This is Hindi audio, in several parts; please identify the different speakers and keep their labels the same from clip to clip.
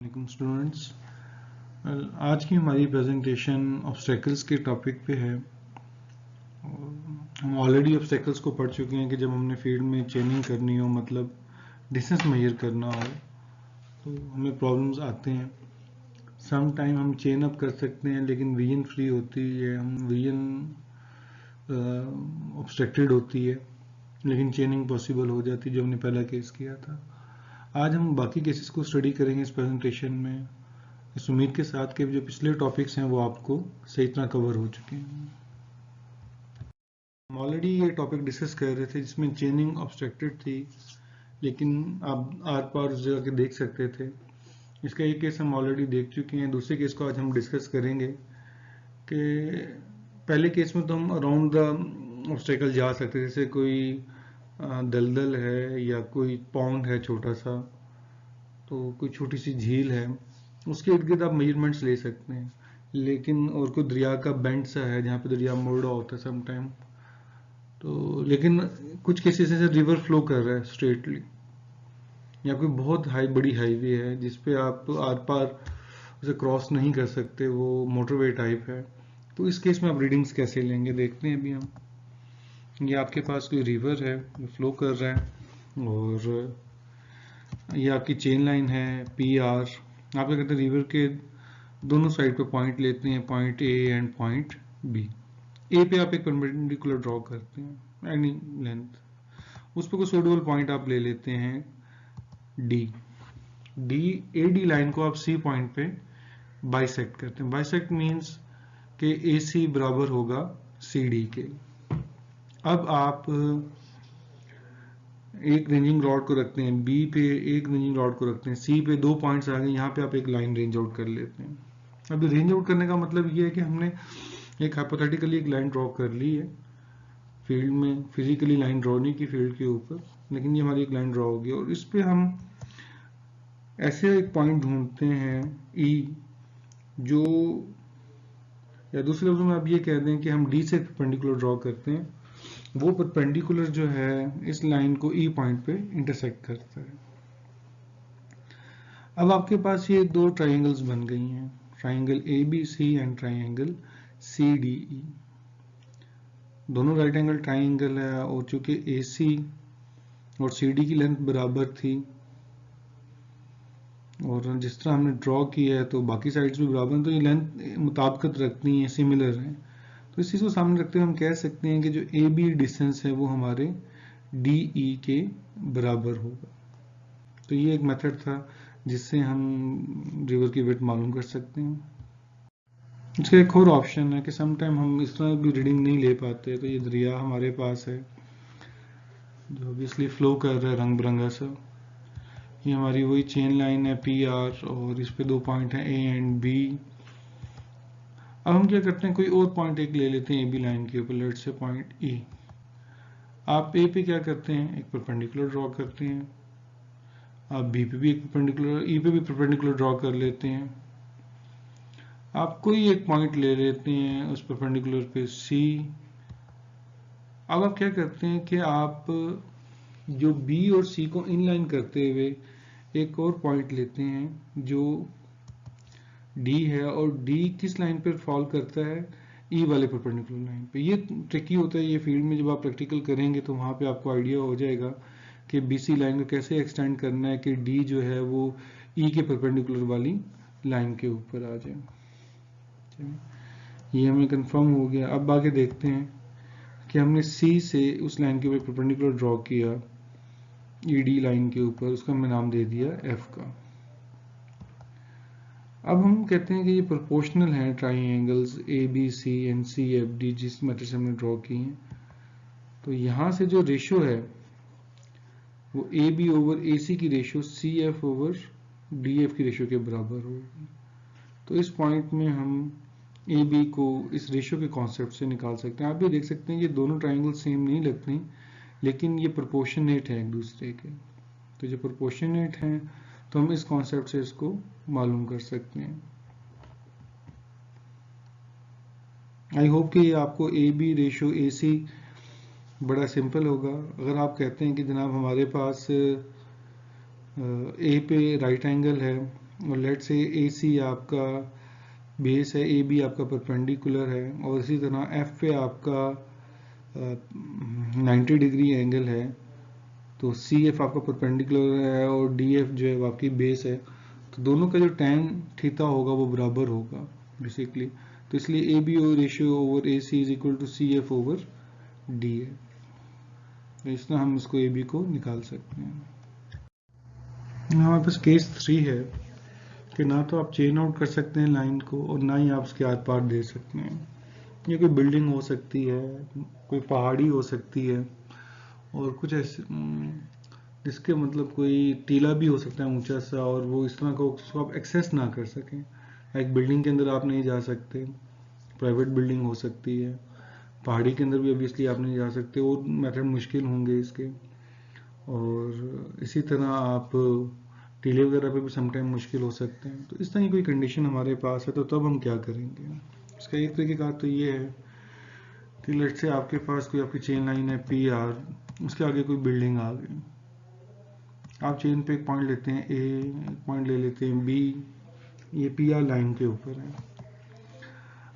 Speaker 1: वालेकुम स्टूडेंट्स। आज की हमारी प्रेजेंटेशन ऑब्स्टेकल्स के टॉपिक पे है। हम ऑलरेडी ऑब्स्टेकल्स को पढ़ चुके हैं कि जब हमने फील्ड में चेनिंग करनी हो, मतलब डिस्टेंस मेजर करना हो, तो हमें प्रॉब्लम्स आते हैं। सम टाइम हम चेन अप कर सकते हैं लेकिन विजन फ्री होती है, हम विजन ऑब्स्ट्रक्टेड होती है, लेकिन चेनिंग पॉसिबल हो जाती है, जो हमने पहला केस किया था। आज हम बाकी केसेस को स्टडी करेंगे इस प्रेजेंटेशन में, इस उम्मीद के साथ कि जो पिछले टॉपिक्स हैं वो आपको सही तरह कवर हो चुके हैं। हम ऑलरेडी ये टॉपिक डिस्कस कर रहे थे जिसमें चेनिंग ऑब्स्ट्रक्टेड थी, लेकिन आप आर पार उस जगह के देख सकते थे। इसका एक केस हम ऑलरेडी देख चुके हैं। दूसरे केस को आज हम डिस्कस करेंगे कि पहले केस में तो हम अराउंड द ऑब्स्टेकल जा सकते थे, जैसे कोई दलदल है या कोई पॉन्ड है छोटा सा, तो कोई छोटी सी झील है, उसके इर्द गिर्द आप मेजरमेंट्स ले सकते हैं। लेकिन और कोई दरिया का बेंड सा है जहाँ पे दरिया मुड़ा होता है समटाइम, तो लेकिन कुछ केसेस ऐसे रिवर फ्लो कर रहा है स्ट्रेटली, या कोई बहुत बड़ी हाईवे है जिसपे आप आर पार उसे क्रॉस नहीं कर सकते, वो मोटरवे टाइप है। तो इस केस में आप रीडिंग्स कैसे लेंगे देखते हैं अभी हम। ये आपके पास कोई रिवर है जो फ्लो कर रहा है, और ये आपकी चेन लाइन है पी आर। आप क्या करते हैं, रिवर के दोनों साइड पे पॉइंट लेते हैं, point A and point B. A पे आप एक परपेंडिकुलर ड्रॉ करते हैं एनी लेंथ, उस पर कोई सूटेबल पॉइंट आप ले लेते हैं डी। ए डी लाइन को आप सी पॉइंट पे बाइसेक्ट करते हैं। बाइसेक्ट मीन्स कि ए सी बराबर होगा सी डी के। अब आप एक रेंजिंग रॉड को रखते हैं, बी पे एक रेंजिंग रॉड को रखते हैं, सी पे दो पॉइंट्स आ गए, यहाँ पे आप एक लाइन रेंज आउट कर लेते हैं। अब रेंज आउट करने का मतलब ये है कि हमने एक हाइपोथेटिकली एक लाइन ड्रॉ कर ली है, फील्ड में फिजिकली लाइन ड्रॉ नहीं की फील्ड के ऊपर, लेकिन ये हमारी एक लाइन ड्रॉ होगी, और इस पे हम ऐसे एक पॉइंट ढूंढते हैं ई, जो, या दूसरे लफ्जों में आप ये कह दें कि हम डी से परपेंडिकुलर ड्रॉ करते हैं, वो परपेंडिकुलर जो है इस लाइन को ई पॉइंट पे इंटरसेक्ट करता है। अब आपके पास ये दो ट्राइंगल्स बन गई हैं, triangle A B C and triangle C D E. दोनों राइट एंगल ट्राइंगल है, और चूंकि ए सी और सी डी की लेंथ बराबर थी, और जिस तरह हमने ड्रॉ किया है तो बाकी साइड्स भी बराबर हैं, तो ये लेंथ मुताबिकत रखती है, सिमिलर है। तो इस चीज़ को सामने रखते हुए हम कह सकते हैं कि जो ए बी डिस्टेंस है वो हमारे डी ई के बराबर होगा। तो ये एक मेथड था जिससे हम रिवर की विड्थ मालूम कर सकते हैं। इसका एक और ऑप्शन है कि समटाइम हम इस तरह भी रीडिंग नहीं ले पाते, तो ये दरिया हमारे पास है जो ऑब्वियसली फ्लो कर रहा है रंग बिरंगा सा। ये हमारी वही चेन लाइन है पी आर, और इस पे दो पॉइंट हैं ए एंड बी। अब हम क्या करते हैं, कोई और पॉइंट एक ले लेते हैं ए बी लाइन के ऊपर, लेट्स से पॉइंट ई। आप ए पे क्या करते हैं, एक परपेंडिकुलर ड्रॉ करते हैं, आप बी पे भी एक परपेंडिकुलर, ई पे भी परपेंडिकुलर ड्रॉ कर लेते हैं। आप कोई एक पॉइंट ले लेते हैं उस परपेंडिकुलर पे सी। अब आप क्या करते हैं कि आप जो बी और सी को इनलाइन करते हुए एक और पॉइंट लेते हैं जो डी है, और डी किस लाइन पर फॉल करता है, ई वाले परपेंडिकुलर लाइन पे। ये ट्रिकी होता है, ये फील्ड में जब आप प्रैक्टिकल करेंगे तो वहाँ पे आपको आइडिया हो जाएगा कि बीसी लाइन को कैसे एक्सटेंड करना है कि डी जो है वो ई के परपेंडिकुलर वाली लाइन के ऊपर आ जाए। ये हमें कंफर्म हो गया। अब आगे देखते हैं कि हमने सी से उस लाइन के ऊपर परपेंडिकुलर ड्रॉ किया ई डी लाइन के ऊपर, उसका हमने नाम दे दिया एफ का। अब हम कहते हैं कि ये प्रोपोर्शनल हैं triangles A B C and C F D, जिस मेथड से हमने ड्रॉ की हैं। तो यहाँ से जो रेशो है वो A B over A C की ratio C F over D F की रेशो के बराबर होगी। तो इस पॉइंट में हम ए बी को इस रेशो के कॉन्सेप्ट से निकाल सकते हैं। आप भी देख सकते हैं ये दोनों ट्राइंगल सेम नहीं लगते, लेकिन ये प्रोपोर्शनेट है एक दूसरे के। तो जो प्रोपोर्शनेट हैं तो हम इस कॉन्सेप्ट से इसको मालूम कर सकते हैं। आई होप कि आपको ए बी रेशो ए सी बड़ा सिंपल होगा। अगर आप कहते हैं कि जनाब हमारे पास ए पे राइट एंगल है और लेट से ए सी आपका बेस है, ए बी आपका परपेंडिकुलर है, और इसी तरह एफ पे आपका 90 डिग्री एंगल है, तो सी एफ आपका परपेंडिकुलर है और डी एफ जो है वो आपकी बेस है, तो दोनों का जो टैन थीटा होगा वो बराबर होगा बेसिकली। तो इसलिए A B O ratio over A C is equal to C F over D A. तो इस तरह हम इसको ए बी को निकाल सकते हैं। हमारे पास केस 3 है कि ना तो आप चेन आउट कर सकते हैं लाइन को और ना ही आप उसके आर पार दे सकते हैं। ये कोई बिल्डिंग हो सकती है, कोई पहाड़ी हो सकती है, और कुछ ऐसे जिसके मतलब कोई टीला भी हो सकता है ऊंचा सा, और वो इस तरह का उसको आप एक्सेस ना कर सकें। एक बिल्डिंग के अंदर आप नहीं जा सकते, प्राइवेट बिल्डिंग हो सकती है, पहाड़ी के अंदर भी ऑब्वियसली आप नहीं जा सकते, और मेथड मुश्किल होंगे इसके। और इसी तरह आप टीले वगैरह पे भी समटाइम मुश्किल हो सकते हैं। तो इस तरह की कोई कंडीशन हमारे पास है, तो तब हम क्या करेंगे? इसका एक तरीका तो ये है कि लेट से आपके पास कोई आपकी चेन लाइन है पी आर, उसके आगे कोई बिल्डिंग आ गई, आप चेन पे एक पॉइंट लेते हैं ए, एक पॉइंट ले लेते हैं बी, ये पी आर लाइन के ऊपर है।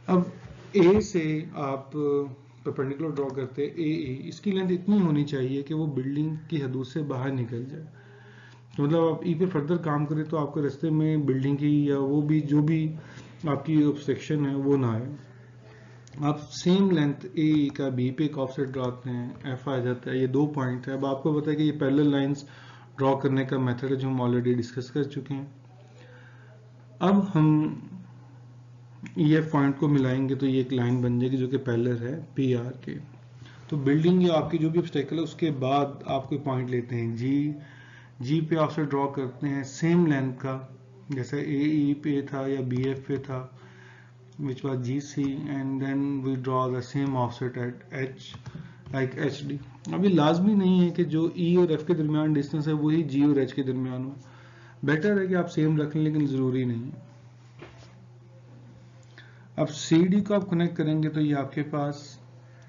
Speaker 1: अब ए से आप परपेंडिकुलर ड्रॉ करते हैं ए, इसकी लेंथ इतनी होनी चाहिए कि वो बिल्डिंग की हदूद से बाहर निकल जाए। तो मतलब आप ई पे फर्दर काम करें तो आपके रास्ते में बिल्डिंग की या वो भी जो भी आपकी ऑब्स्ट्रक्शन है वो ना आए। आप सेम लेंथ ए का बी पे एक ऑफसेट ड्रॉते हैं, एफ आ जाता है, ये 2 पॉइंट है। अब आपको पता है कि ये पैरेलल लाइंस ड्रॉ करने का मेथड है जो हम ऑलरेडी डिस्कस कर चुके हैं। अब हम ये पॉइंट को मिलाएंगे तो ये एक लाइन बन जाएगी जो कि पैरेलल है पी आर के। तो बिल्डिंग या आपकी जो भी ऑब्स्टेकल है उसके बाद आप कोई पॉइंट लेते हैं जी, जी पे ऑफसेट ड्रॉ करते हैं सेम लेंथ का, जैसे ए ई पे था या बी एफ पे था, which was GC, and then we draw the same offset at H like HD। अभी लाजमी नहीं है कि जो E और F के दरमियान डिस्टेंस है वही G और H के दरमियान हो, बेटर है कि आप सेम रखें लेकिन ज़रूरी नहीं है। अब CD को आप कनेक्ट करेंगे तो ये आपके पास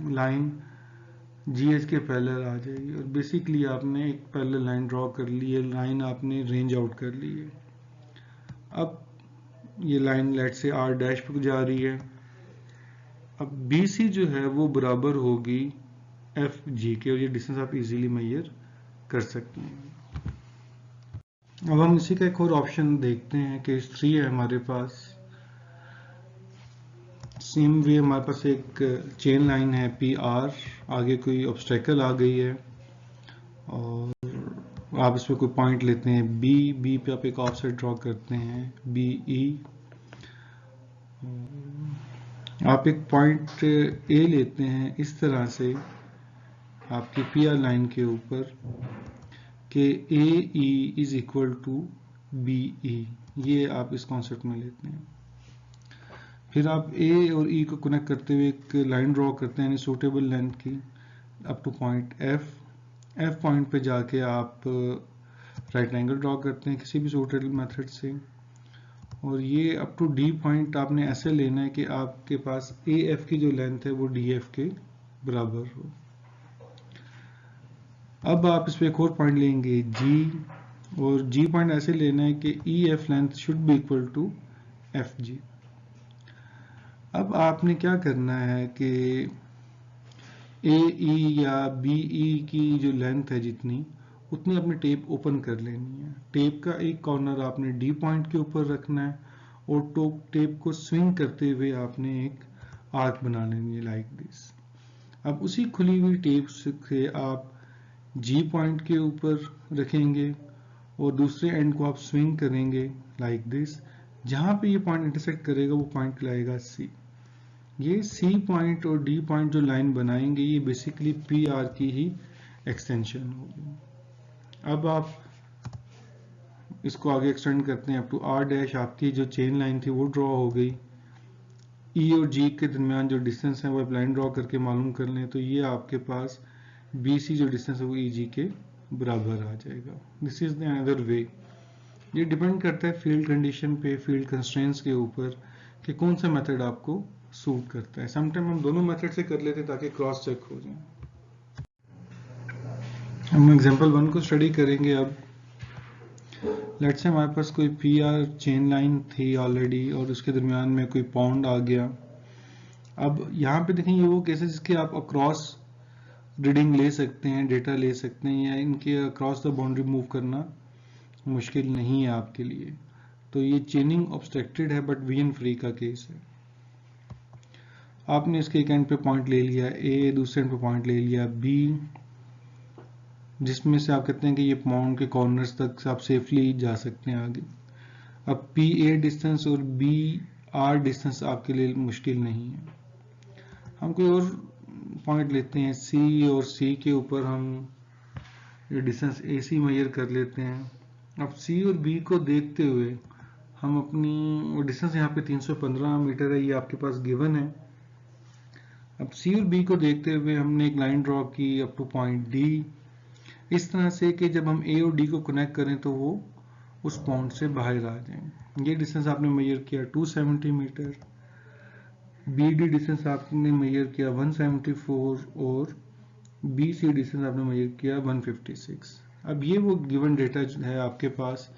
Speaker 1: लाइन GH के पैरेलल आ जाएगी, और बेसिकली आपने एक पैरेलल लाइन ड्रॉ कर ली है, लाइन आपने रेंज आउट कर ली है। अब ये लाइन लेट से R डैश पे जा रही है। अब BC जो है वो बराबर होगी FG के, और ये डिस्टेंस आप इजीली मेजर कर सकते हैं। अब हम इसी का एक और ऑप्शन देखते हैं, केस 3 है हमारे पास। सेम वे हमारे पास एक चेन लाइन है PR, आगे कोई ऑब्स्टेकल आ गई है, और आप इसमें कोई पॉइंट लेते हैं B पे आप एक ऑफसेट ड्रॉ करते हैं BE, आप एक पॉइंट ए लेते हैं इस तरह से आपकी PR लाइन के ऊपर कि AE is equal to BE, ये आप इस कॉन्सेप्ट में लेते हैं। फिर आप A और E को कनेक्ट करते हुए एक लाइन ड्रॉ करते हैं सूटेबल लेंथ की up two point F point पे जाके आप राइट एंगल ड्रॉ करते हैं किसी भी सूटेबल मेथड से, और ये अप टू D पॉइंट आपने ऐसे लेना है कि आपके पास AF की जो लेंथ है वो DF के बराबर हो। अब आप इस पे एक और पॉइंट लेंगे G, और G पॉइंट ऐसे लेना है कि EF length should be equal to FG। अब आपने क्या करना है कि AE या BE की जो लेंथ है जितनी उतनी अपनी टेप ओपन कर लेनी है। टेप का एक कॉर्नर आपने D पॉइंट के ऊपर रखना है, और टेप को स्विंग करते हुए आपने एक आर्क बना लेनी है लाइक दिस। अब उसी खुली हुई टेप से आप G पॉइंट के ऊपर रखेंगे और दूसरे एंड को आप स्विंग करेंगे लाइक दिस। जहां पे ये पॉइंट इंटरसेक्ट करेगा वो पॉइंट कहलाएगा C। ये C पॉइंट और D पॉइंट जो लाइन बनाएंगे ये बेसिकली PR की ही एक्सटेंशन होगी। अब आप इसको आगे एक्सटेंड करते हैं अप टू R डैश, आपकी जो चेन लाइन थी वो ड्रॉ हो गई। E और G के दरमियान जो डिस्टेंस है वो आप लाइन ड्रॉ करके मालूम कर लें, तो ये आपके पास BC जो डिस्टेंस है वो EG के बराबर आ जाएगा। This is the another way. ये डिपेंड करता है फील्ड कंडीशन पे, फील्ड कंस्ट्रेंट्स के ऊपर कि कौन सा मेथड आपको सूट करता है। समटाइम हम दोनों मेथड से कर लेते हैं ताकि क्रॉस चेक हो जाए। हम एग्जांपल 1 को स्टडी करेंगे। अब लेट्स से हमारे पास कोई पी आर चेन लाइन थी ऑलरेडी और उसके दरमियान में कोई पॉन्ड आ गया। अब यहाँ पे देखें, ये वो केस है जिसके आप अक्रॉस रीडिंग ले सकते हैं, डेटा ले सकते हैं, या इनके अक्रॉस द बाउंड्री मूव करना मुश्किल नहीं है आपके लिए। तो ये चेनिंग ऑब्स्ट्रक्टेड है बट वीएन फ्री का केस है। आपने इसके एक एंड पे पॉइंट ले लिया ए, दूसरे एंड पे पॉइंट ले लिया बी, जिसमें से आप कहते हैं कि ये पॉइंट के कॉर्नर्स तक आप सेफली जा सकते हैं आगे। अब पी ए डिस्टेंस और बी आर डिस्टेंस आपके लिए मुश्किल नहीं है। हम कोई और पॉइंट लेते हैं सी, और सी के ऊपर हम ये डिस्टेंस ए सी मेजर कर लेते हैं। अब सी और बी को देखते हुए हम अपनी डिस्टेंस यहाँ पे 315 मीटर है, ये आपके पास गिवन है। अब सी और बी को देखते हुए हमने एक लाइन ड्रॉ की अप टू पॉइंट डी, इस तरह से कि जब हम ए और डी को कनेक्ट करें तो वो उस पॉइंट से बाहर आ जाएं। ये डिस्टेंस आपने मेजर किया 270 मीटर, बी डी डिस्टेंस आपने मेजर किया 174 और बी सी डिस्टेंस आपने मेजर किया 156। अब ये वो गिवन डेटा है आपके पास,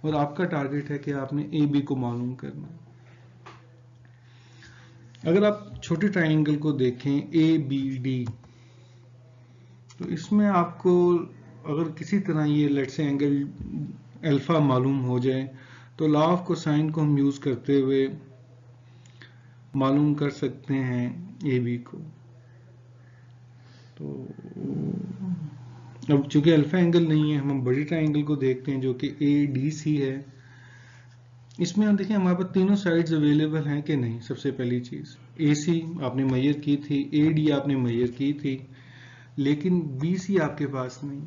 Speaker 1: और आपका टारगेट है कि आपने ए बी को मालूम करना। अगर आप छोटे ट्राइंगल को देखें ए बी डी, तो इसमें आपको अगर किसी तरह ये लेट्स से एंगल अल्फा मालूम हो जाए तो लॉ ऑफ कोसाइन को हम यूज करते हुए मालूम कर सकते हैं ए बी को। तो अब चूंकि अल्फा एंगल नहीं है, हम बड़ी ट्राइंगल को देखते हैं जो कि ए डी सी है। इसमें हम देखें हमारे पास तीनों साइड्स अवेलेबल हैं कि नहीं। सबसे पहली चीज ए सी आपने मेजर की थी, ए डी आपने मेजर की थी, लेकिन बी सी आपके पास नहीं,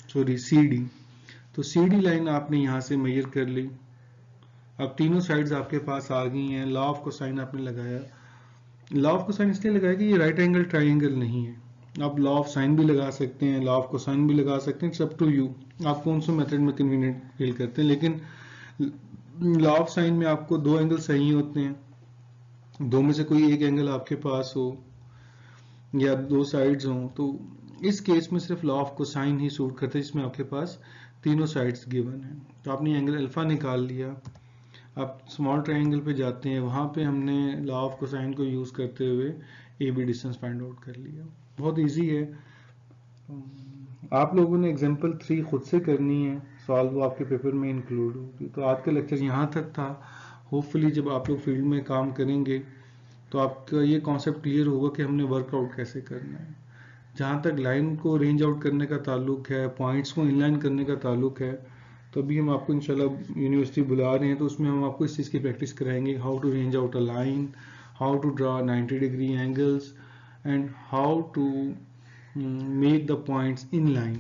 Speaker 1: सॉरी सी डी। तो सी डी लाइन आपने यहां से मेजर कर ली। अब तीनों साइड्स आपके पास आ गई हैं। लॉ ऑफ कोसाइन आपने लगाया। लॉ ऑफ कोसाइन इसलिए लगाया कि ये राइट एंगल ट्राइंगल नहीं है। आप लॉ ऑफ साइन भी लगा सकते हैं, लॉ ऑफ कोसाइन भी लगा सकते हैं, इट्स अप टू यू, आप कौन सा मेथड में कन्वीनियंट फील करते हैं। लेकिन लॉ ऑफ साइन में आपको दो एंगल सही होते हैं, दो में से कोई एक एंगल आपके पास हो या दो साइड्स हों, तो इस केस में सिर्फ law of cosine he suit करता है जिसमें आपके पास तीनों साइड्स गिवन है। तो आपने एंगल अल्फा निकाल लिया। आप स्मॉल ट्रायंगल पे जाते हैं, वहां पे हमने लॉ ऑफ कोसाइन को यूज करते हुए A B distance find out कर लिया। बहुत इजी है। आप लोगों ने एग्जांपल 3 खुद से करनी है, सॉल्व वो आपके पेपर में इंक्लूड होगी। तो आज का लेक्चर यहाँ तक था। होपफुली जब आप लोग फील्ड में काम करेंगे तो आपका ये कॉन्सेप्ट क्लियर होगा कि हमने वर्कआउट कैसे करना है। जहाँ तक लाइन को रेंज आउट करने का ताल्लुक है, पॉइंट्स को इनलाइन करने का ताल्लुक है, तो अभी हम आपको इंशाल्लाह यूनिवर्सिटी बुला रहे हैं, तो उसमें हम आपको इस चीज़ की प्रैक्टिस कराएंगे, how to range out a line, how to draw 90 degree angles, and how to make the points in line,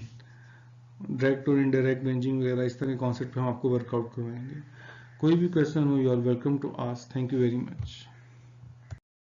Speaker 1: direct और इनडायरेक्ट रेंजिंग वगैरह, इस तरह के कॉन्सेप्ट पे हम आपको वर्कआउट करवाएंगे। कोई भी क्वेश्चन हो, you are welcome to ask. Thank you very much.